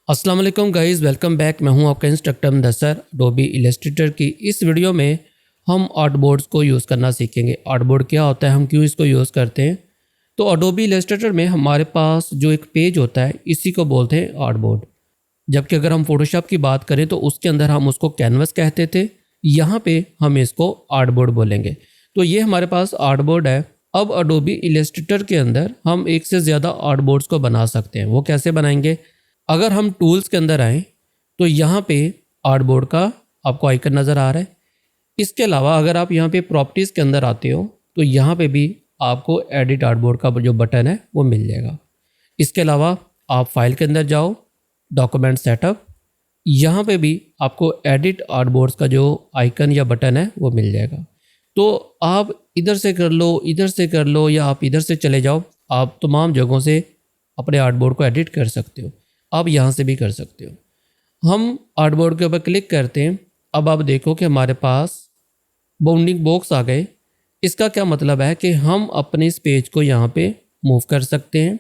अस्सलाम वालेकुम guys, welcome back. मैं हूं आपका इंस्ट्रक्टर मुदस्सर। अडोबी इलस्ट्रेटर की इस वीडियो में हम आर्टबोर्ड्स को यूज़ करना सीखेंगे। आर्टबोर्ड क्या होता है, हम क्यों इसको यूज़ करते हैं। तो अडोबी इलस्ट्रेटर में हमारे पास जो एक पेज होता है, इसी को बोलते हैं आर्टबोर्ड। जबकि अगर हम फोटोशॉप की बात करें तो उसके अंदर हम उसको कैनवस कहते थे, यहाँ पे हम इसको आर्टबोर्ड बोलेंगे। तो ये हमारे पास आर्टबोर्ड है। अब अडोबी इलस्ट्रेटर के अंदर हम एक से ज़्यादा आर्टबोर्ड्स को बना सकते हैं। वो कैसे बनाएंगे? अगर हम टूल्स के अंदर आएँ तो यहाँ पे आर्टबोर्ड का आपको आइकन नज़र आ रहा है। इसके अलावा अगर आप यहाँ पे प्रॉपर्टीज़ के अंदर आते हो तो यहाँ पे भी आपको एडिट आर्टबोर्ड का जो बटन है वो मिल जाएगा। इसके अलावा आप फाइल के अंदर जाओ, डॉक्यूमेंट सेटअप, यहाँ पे भी आपको एडिट आर्टबोर्ड्स का जो आइकन या बटन है वो मिल जाएगा। तो आप इधर से कर लो, इधर से कर लो, या आप इधर से चले जाओ, आप तमाम जगहों से अपने आर्टबोर्ड को एडिट कर सकते हो। आप यहाँ से भी कर सकते हो। हम आर्टबोर्ड के ऊपर क्लिक करते हैं। अब आप देखो कि हमारे पास बाउंडिंग बॉक्स आ गए। इसका क्या मतलब है कि हम अपने इस पेज को यहाँ पे मूव कर सकते हैं।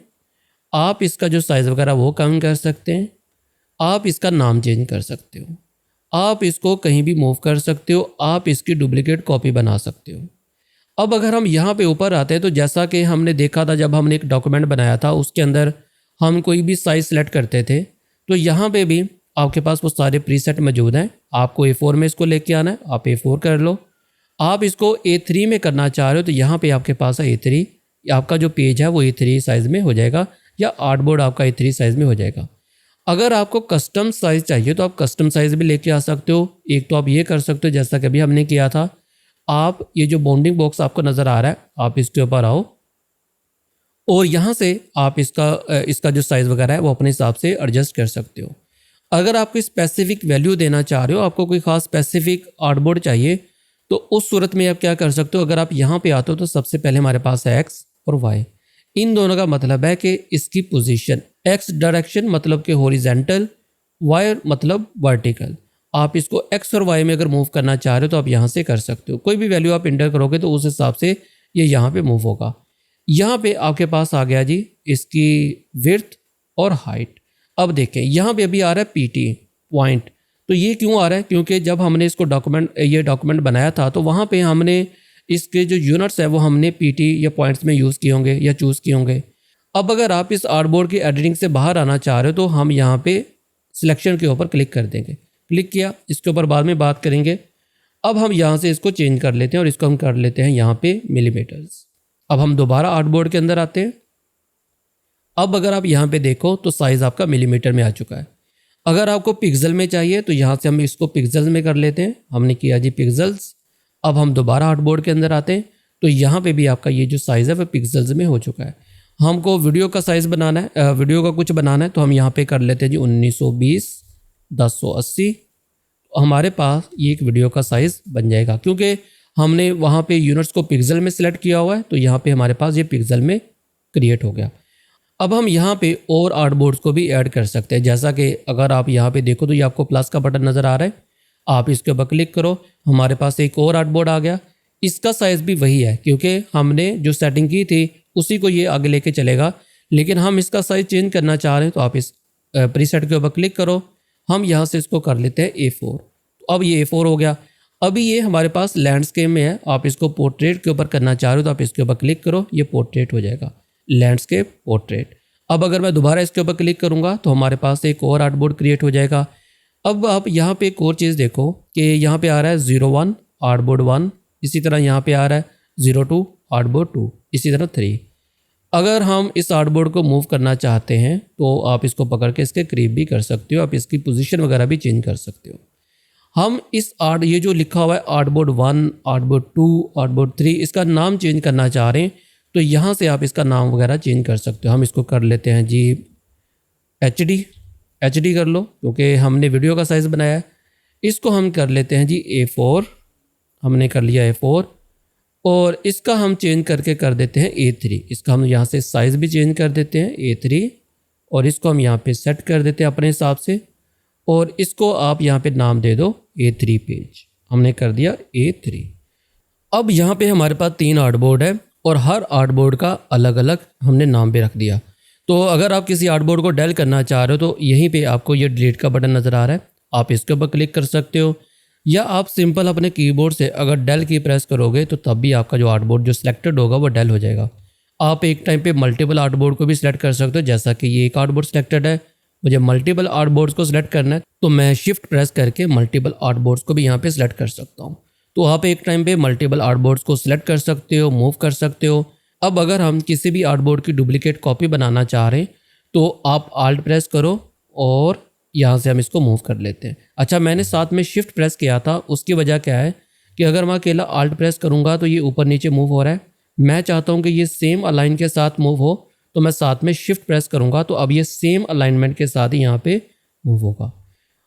आप इसका जो साइज़ वगैरह वो कम कर सकते हैं। आप इसका नाम चेंज कर सकते हो। आप इसको कहीं भी मूव कर सकते हो। आप इसकी डुप्लीकेट कॉपी बना सकते हो। अब अगर हम यहाँ पे ऊपर आते हैं तो जैसा कि हमने देखा था जब हमने एक डॉक्यूमेंट बनाया था, उसके अंदर हम कोई भी साइज़ सेलेक्ट करते थे तो यहाँ पे भी आपके पास वो सारे प्रीसेट मौजूद हैं। आपको A4 में इसको लेके आना है, आप A4 कर लो। आप इसको A3 में करना चाह रहे हो तो यहाँ पे आपके पास है A3। आपका जो पेज है वो A3 साइज़ में हो जाएगा, या आर्टबोर्ड आपका A3 साइज़ में हो जाएगा। अगर आपको कस्टम साइज़ चाहिए तो आप कस्टम साइज़ भी लेके आ सकते हो। एक तो आप ये कर सकते हो जैसा कि अभी हमने किया था। आप ये जो बाउंडिंग बॉक्स आपको नज़र आ रहा है, आप इसके ऊपर आओ और यहाँ से आप इसका जो साइज़ वगैरह है वो अपने हिसाब से एडजस्ट कर सकते हो। अगर आप कोई स्पेसिफिक वैल्यू देना चाह रहे हो, आपको कोई ख़ास स्पेसिफिक आर्टबोर्ड चाहिए, तो उस सूरत में आप क्या कर सकते हो। अगर आप यहाँ पे आते हो तो सबसे पहले हमारे पास है एक्स और वाई। इन दोनों का मतलब है कि इसकी पोजीशन, एक्स डायरेक्शन मतलब कि हॉरिजेंटल, वाई मतलब वर्टिकल। आप इसको एक्स और वाई में अगर मूव करना चाह रहे हो तो आप यहाँ से कर सकते हो। कोई भी वैल्यू आप इंटर करोगे तो उस हिसाब से ये यहाँ पे मूव होगा। यहाँ पे आपके पास आ गया जी इसकी विड्थ और हाइट। अब देखें यहाँ पे अभी आ रहा है PT पॉइंट। तो ये क्यों आ रहा है? क्योंकि जब हमने इसको ये डॉक्यूमेंट बनाया था तो वहाँ पे हमने इसके जो यूनिट्स है वो हमने PT या पॉइंट्स में यूज़ किए होंगे या चूज़ किए होंगे। अब अगर आप इस आर्टबोर्ड की एडिटिंग से बाहर आना चाह रहे हो तो हम यहाँ पे सिलेक्शन के ऊपर क्लिक कर देंगे। क्लिक किया, इसके ऊपर बाद में बात करेंगे। अब हम यहाँ से इसको चेंज कर लेते हैं और इसको हम कर लेते हैं यहाँ पे मिलीमीटर्स। अब हम दोबारा आर्टबोर्ड के अंदर आते हैं। अब अगर आप यहाँ पे देखो तो साइज़ आपका मिलीमीटर में आ चुका है। अगर आपको पिक्सल में चाहिए तो यहाँ से हम इसको पिक्सल्स में कर लेते हैं। हमने किया जी पिक्सल्स। अब हम दोबारा आर्टबोर्ड के अंदर आते हैं तो यहाँ पे भी आपका ये जो साइज़ है वो पिक्सल्स में हो चुका है। हमको वीडियो का साइज़ बनाना है, वीडियो का कुछ बनाना है तो हम यहाँ पे कर लेते हैं जी 1920x1080। हमारे पास ये एक वीडियो का साइज़ बन जाएगा क्योंकि हमने वहाँ पे यूनिट्स को पिक्सल में सिलेक्ट किया हुआ है। तो यहाँ पे हमारे पास ये पिक्सल में क्रिएट हो गया। अब हम यहाँ पे और आर्टबोर्ड्स को भी ऐड कर सकते हैं। जैसा कि अगर आप यहाँ पे देखो तो ये आपको प्लस का बटन नज़र आ रहा है, आप इसके ऊपर क्लिक करो, हमारे पास एक और आर्टबोर्ड आ गया। इसका साइज़ भी वही है क्योंकि हमने जो सेटिंग की थी उसी को ये आगे लेके चलेगा, लेकिन हम इसका साइज़ चेंज करना चाह रहे हैं तो आप इस प्रीसेट के ऊपर क्लिक करो। हम यहाँ से इसको कर लेते हैं A4। तो अब ये A4 हो गया। अभी ये हमारे पास लैंडस्केप में है, आप इसको पोर्ट्रेट के ऊपर करना चाह रहे हो तो आप इसके ऊपर क्लिक करो, ये पोर्ट्रेट हो जाएगा, लैंडस्केप पोर्ट्रेट। अब अगर मैं दोबारा इसके ऊपर क्लिक करूंगा तो हमारे पास एक और आर्टबोर्ड क्रिएट हो जाएगा। अब आप यहाँ पे एक और चीज़ देखो कि यहाँ पे आ रहा है 01 आर्टबोर्ड 1, इसी तरह यहाँ पे आ रहा है 02 आर्टबोर्ड 2, इसी तरह 3। अगर हम इस आर्टबोर्ड को मूव करना चाहते हैं तो आप इसको पकड़ के इसके करीब भी कर सकते हो, आप इसकी पोजीशन वगैरह भी चेंज कर सकते हो। हम इस ये जो लिखा हुआ है आर्टबोर्ड 1, आर्टबोर्ड 2, आर्टबोर्ड 3, इसका नाम चेंज करना चाह रहे हैं तो यहाँ से आप इसका नाम वगैरह चेंज कर सकते हो। हम इसको कर लेते हैं जी HD कर लो क्योंकि हमने वीडियो का साइज़ बनाया है। इसको हम कर लेते हैं जी A4, हमने कर लिया A4 और इसका हम चेंज करके कर देते हैं A3। इसका हम यहाँ से साइज़ भी चेंज कर देते हैं A3 और इसको हम यहाँ पे सेट कर देते हैं अपने हिसाब से और इसको आप यहाँ पे नाम दे दो A3 पेज। हमने कर दिया A3। अब यहाँ पे हमारे पास 3 आर्टबोर्ड है और हर आर्टबोर्ड का अलग अलग हमने नाम भी रख दिया। तो अगर आप किसी आर्टबोर्ड को डेल करना चाह रहे हो तो यहीं पे आपको ये डिलीट का बटन नज़र आ रहा है, आप इसके ऊपर क्लिक कर सकते हो, या आप सिंपल अपने कीबोर्ड से अगर डेल की प्रेस करोगे तो तब भी आपका जो आर्टबोर्ड जो सिलेक्टेड होगा वो डेल हो जाएगा। आप एक टाइम पे मल्टीपल आर्टबोर्ड को भी सिलेक्ट कर सकते हो, जैसा कि ये एक आर्टबोर्ड सिलेक्टेड है, मुझे मल्टीपल आर्टबोर्ड्स को सिलेक्ट करना है तो मैं शिफ्ट प्रेस करके मल्टीपल आर्टबोर्ड्स को भी यहाँ पे सिलेक्ट कर सकता हूँ। तो आप एक टाइम पे मल्टीपल आर्टबोर्ड्स को सिलेक्ट कर सकते हो, मूव कर सकते हो। अब अगर हम किसी भी आर्टबोर्ड की डुप्लीकेट कॉपी बनाना चाह रहे हैं तो आप आल्ट प्रेस करो और यहाँ से हम इसको मूव कर लेते हैं। अच्छा, मैंने साथ में शिफ्ट प्रेस किया था, उसकी वजह क्या है कि अगर मैं अकेला आल्ट प्रेस करूँगा तो ये ऊपर नीचे मूव हो रहा है। मैं चाहता हूँ कि ये सेम अलाइन के साथ मूव हो, तो मैं साथ में शिफ्ट प्रेस करूँगा तो अब ये सेम अलाइनमेंट के साथ ही यहाँ पे मूव होगा।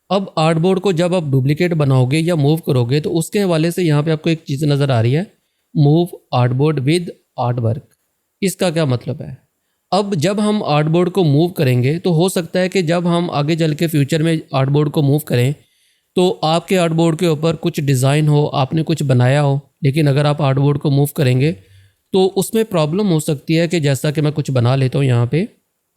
अब आर्टबोर्ड को जब आप डुप्लीकेट बनाओगे या मूव करोगे तो उसके हवाले से यहाँ पे आपको एक चीज़ नज़र आ रही है, मूव आर्टबोर्ड विद आर्टवर्क। इसका क्या मतलब है? अब जब हम आर्टबोर्ड को मूव करेंगे तो हो सकता है कि जब हम आगे चल के फ्यूचर में आर्टबोर्ड को मूव करें तो आपके आर्टबोर्ड के ऊपर कुछ डिज़ाइन हो, आपने कुछ बनाया हो, लेकिन अगर आप आर्टबोर्ड को मूव करेंगे तो उसमें प्रॉब्लम हो सकती है कि जैसा कि मैं कुछ बना लेता हूँ, यहाँ पे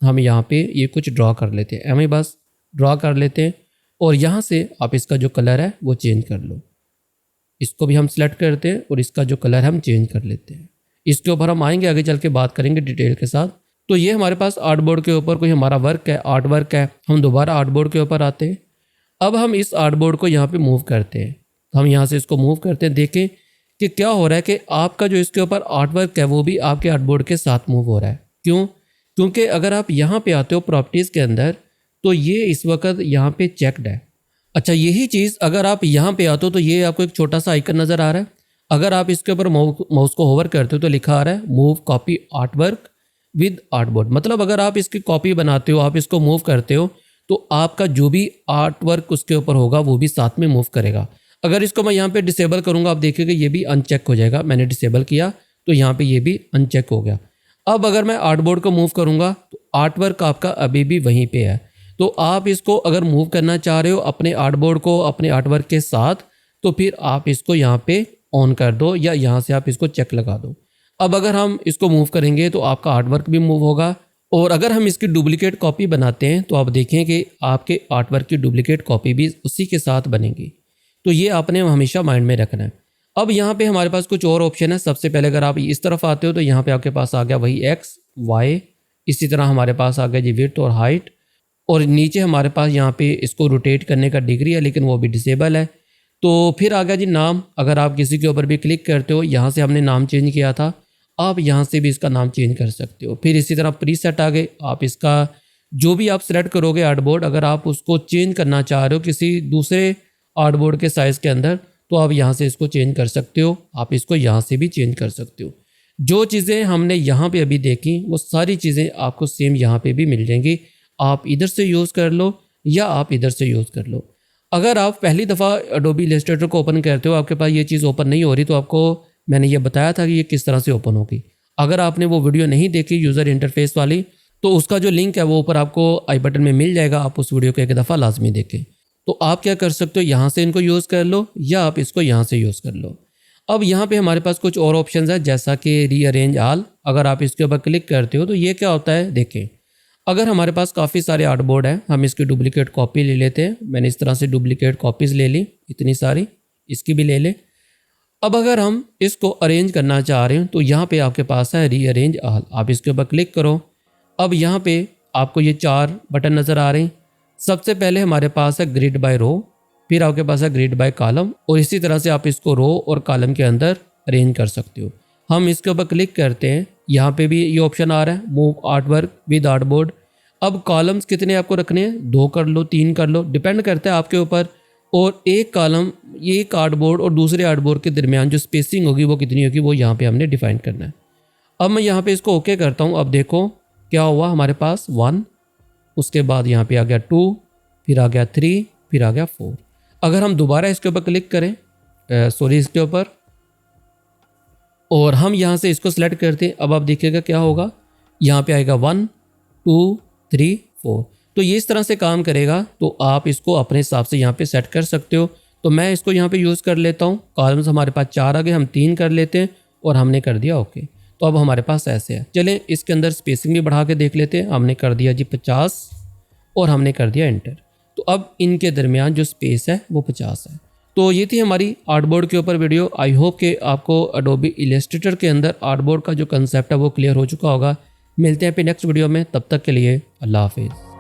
हम यहाँ पे ये कुछ ड्रॉ कर लेते हैं, हमें बस ड्रॉ कर लेते हैं और यहाँ से आप इसका जो कलर है वो चेंज कर लो। इसको भी हम सिलेक्ट करते हैं और इसका जो कलर है हम चेंज कर लेते हैं। इसके ऊपर हम आएंगे, आगे चल के बात करेंगे डिटेल के साथ। तो ये हमारे पास आर्टबोर्ड के ऊपर कोई हमारा वर्क है, आर्ट वर्क है। हम दोबारा आर्टबोर्ड के ऊपर आते हैं। अब हम इस आर्टबोर्ड को यहाँ पे मूव करते हैं, हम यहाँ से इसको मूव करते हैं। देखें कि क्या हो रहा है कि आपका जो इसके ऊपर आर्ट वर्क है वो भी आपके आर्टबोर्ड के साथ मूव हो रहा है। क्यों? क्योंकि अगर आप यहाँ पे आते हो प्रॉपर्टीज़ के अंदर तो ये इस वक्त यहाँ पे चेक्ड है। अच्छा, यही चीज़ अगर आप यहाँ पे आते हो तो ये आपको एक छोटा सा आइकन नज़र आ रहा है। अगर आप इसके ऊपर माउस को होवर करते हो तो लिखा आ रहा है move copy art work with artboard. मतलब अगर आप इसकी कॉपी बनाते हो, आप इसको मूव करते हो तो आपका जो भी आर्ट वर्क उसके ऊपर होगा वो भी साथ में मूव करेगा। अगर इसको मैं यहाँ पे डिसेबल करूँगा, आप देखिएगा ये भी अनचेक हो जाएगा। मैंने डिसेबल किया तो यहाँ पे ये भी अनचेक हो गया। अब अगर मैं आर्टबोर्ड को मूव करूँगा तो आर्ट वर्क आपका अभी भी वहीं पे है। तो आप इसको अगर मूव करना चाह रहे हो अपने आर्टबोर्ड को अपने आर्ट वर्क के साथ, तो फिर आप इसको यहाँ पे ऑन कर दो या यहाँ से आप इसको चेक लगा दो। अब अगर हम इसको मूव करेंगे तो आपका आर्ट वर्क भी मूव होगा। और अगर हम इसकी डुप्लीकेट कॉपी बनाते हैं तो आप देखें कि आपके आर्ट वर्क की डुप्लीकेट कॉपी भी उसी के साथ बनेगी। तो ये आपने हमेशा माइंड में रखना है। अब यहाँ पे हमारे पास कुछ और ऑप्शन है। सबसे पहले अगर आप इस तरफ आते हो तो यहाँ पे आपके पास आ गया वही एक्स वाई, इसी तरह हमारे पास आ गया जी विड्थ और हाइट, और नीचे हमारे पास यहाँ पे इसको रोटेट करने का डिग्री है लेकिन वो भी डिसेबल है। तो फिर आ गया जी नाम। अगर आप किसी के ऊपर भी क्लिक करते हो, यहाँ से हमने नाम चेंज किया था, आप यहाँ से भी इसका नाम चेंज कर सकते हो। फिर इसी तरह प्रीसेट आ गए, आप इसका जो भी आप सेलेक्ट करोगे आर्टबोर्ड, अगर आप उसको चेंज करना चाह रहे हो किसी दूसरे आर्टबोर्ड के साइज़ के अंदर तो आप यहाँ से इसको चेंज कर सकते हो। आप इसको यहाँ से भी चेंज कर सकते हो। जो चीज़ें हमने यहाँ पे अभी देखी वो सारी चीज़ें आपको सेम यहाँ पे भी मिल जाएंगी। आप इधर से यूज़ कर लो या आप इधर से यूज़ कर लो। अगर आप पहली दफ़ा एडोबी इलस्ट्रेटर को ओपन करते हो, आपके पास ये चीज़ ओपन नहीं हो रही, तो आपको मैंने ये बताया था कि ये किस तरह से ओपन होगी। अगर आपने वो वीडियो नहीं देखी यूज़र इंटरफेस वाली तो उसका जो लिंक है वो ऊपर आपको आई बटन में मिल जाएगा। आप उस वीडियो को एक दफ़ा लाजमी देखें। तो आप क्या कर सकते हो, यहाँ से इनको यूज़ कर लो या आप इसको यहाँ से यूज़ कर लो। अब यहाँ पे हमारे पास कुछ और ऑप्शंस है, जैसा कि रीअरेंज ऑल। अगर आप इसके ऊपर क्लिक करते हो तो ये क्या होता है, देखें अगर हमारे पास काफ़ी सारे आर्टबोर्ड हैं, हम इसकी डुप्लीकेट कॉपी ले लेते हैं। मैंने इस तरह से डुप्लीकेट कॉपीज़ ले ली, इतनी सारी, इसकी भी ले लें। अब अगर हम इसको अरेंज करना चाह रहे हैं तो यहाँ पे आपके पास है रीअरेंज ऑल। आप इसके ऊपर क्लिक करो। अब यहाँ पे आपको ये 4 बटन नज़र आ रहे हैं। सबसे पहले हमारे पास है ग्रिड बाय रो, फिर आपके पास है ग्रिड बाय कॉलम, और इसी तरह से आप इसको रो और कॉलम के अंदर अरेंज कर सकते हो। हम इसके ऊपर क्लिक करते हैं, यहाँ पे भी ये ऑप्शन आ रहा है move art work with artboard. अब कॉलम्स कितने आपको रखने हैं, 2 कर लो, 3 कर लो, डिपेंड करता है आपके ऊपर। और एक कॉलम, एक आर्टबोर्ड और दूसरे आर्टबोर्ड के दरमियान जो स्पेसिंग होगी वो कितनी होगी, वो यहाँ पे हमने डिफाइन करना है। अब मैं यहाँ पे इसको ओके करता हूँ। अब देखो क्या हुआ, हमारे पास 1, उसके बाद यहाँ पे आ गया 2, फिर आ गया 3, फिर आ गया 4। अगर हम दोबारा इसके ऊपर क्लिक करें, इसके ऊपर, और हम यहाँ से इसको सिलेक्ट करते हैं, अब आप देखिएगा क्या होगा, यहाँ पे आएगा 1 2 3 4। तो ये इस तरह से काम करेगा। तो आप इसको अपने हिसाब से यहाँ पे सेट कर सकते हो। तो मैं इसको यहाँ पे यूज़ कर लेता हूँ। कॉलम्स हमारे पास 4 आ गए, हम 3 कर लेते हैं और हमने कर दिया ओके। तो अब हमारे पास ऐसे है। चलें इसके अंदर स्पेसिंग भी बढ़ा के देख लेते हैं। हमने कर दिया जी 50 और हमने कर दिया एंटर। तो अब इनके दरमियान जो स्पेस है वो 50 है। तो ये थी हमारी आर्टबोर्ड के ऊपर वीडियो। आई होप कि आपको अडोबी इलस्ट्रेटर के अंदर आर्टबोर्ड का जो कंसेप्ट है वो क्लियर हो चुका होगा। मिलते हैं फिर नेक्स्ट वीडियो में, तब तक के लिए अल्लाह हाफिज़।